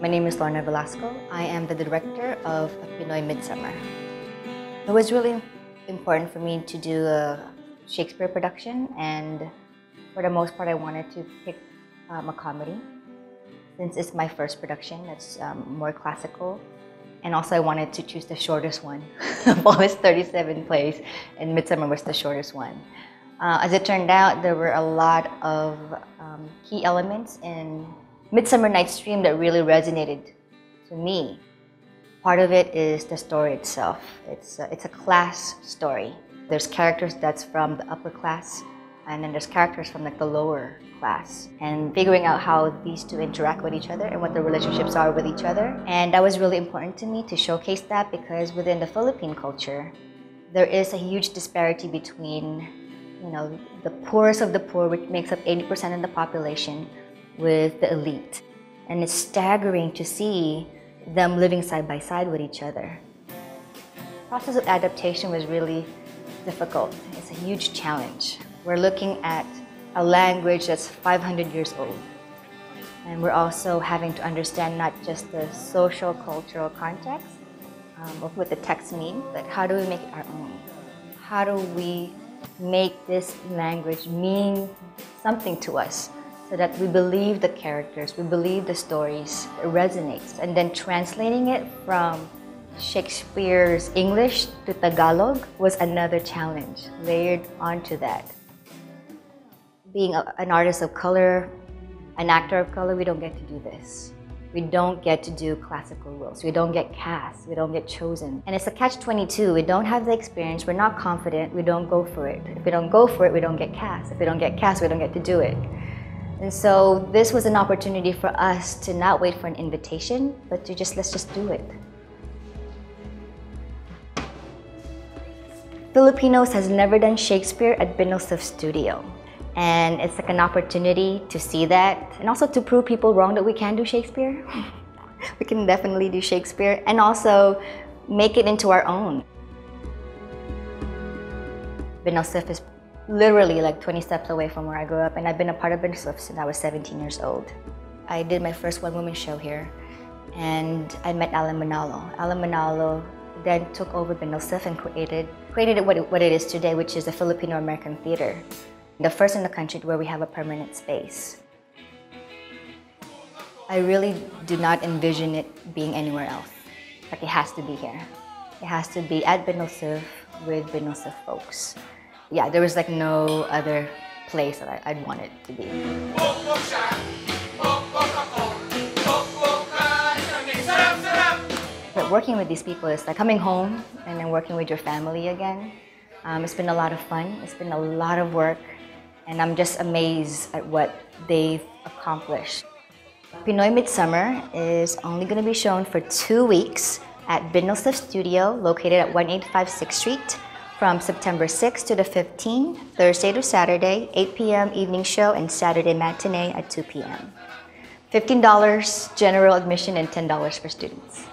My name is Lorna Velasco. I am the director of A Pinoy Midsummer. It was really important for me to do a Shakespeare production, and for the most part I wanted to pick a comedy, since it's my first production that's more classical. And also I wanted to choose the shortest one of all his 37 plays, and Midsummer was the shortest one. As it turned out, there were a lot of key elements in Midsummer Night's Dream that really resonated to me. Part of it is the story itself. It's a class story. There's characters that's from the upper class, and then there's characters from like the lower class, and figuring out how these two interact with each other and what the relationships are with each other. And that was really important to me to showcase that, because within the Philippine culture, there is a huge disparity between, you know, the poorest of the poor, which makes up 80% of the population, with the elite. And it's staggering to see them living side by side with each other. The process of adaptation was really difficult. It's a huge challenge. We're looking at a language that's 500 years old. And we're also having to understand not just the social, cultural context of what the text means, but how do we make it our own? How do we make this language mean something to us, so that we believe the characters, we believe the stories, it resonates. And then translating it from Shakespeare's English to Tagalog was another challenge, layered onto that. Being an artist of color, an actor of color, we don't get to do this. We don't get to do classical roles. We don't get cast, we don't get chosen. And it's a catch-22. We don't have the experience, we're not confident, we don't go for it. If we don't go for it, we don't get cast. If we don't get cast, we don't get to do it. And so this was an opportunity for us to not wait for an invitation, but to let's just do it. Filipinos has never done Shakespeare at Bindlestiff Studio. And it's like an opportunity to see that, and also to prove people wrong that we can do Shakespeare. We can definitely do Shakespeare, and also make it into our own. Bindlestiff is literally like 20 steps away from where I grew up, and I've been a part of Bindlestiff since I was 17 years old. I did my first one-woman show here, and I met Alan Manalo. Alan Manalo then took over Bindlestiff and created what it is today, which is the Filipino American theater. The first in the country where we have a permanent space. I really do not envision it being anywhere else. Like, it has to be here. It has to be at Bindlestiff with Bindlestiff folks. Yeah, there was like no other place that I'd want it to be. But working with these people is like coming home and then working with your family again. It's been a lot of fun. It's been a lot of work. And I'm just amazed at what they've accomplished. Pinoy Midsummer is only going to be shown for 2 weeks at Bindlestiff Studio, located at 1856 Street, from September 6th to the 15th, Thursday to Saturday, 8 p.m. evening show, and Saturday matinee at 2 p.m. $15 general admission and $10 for students.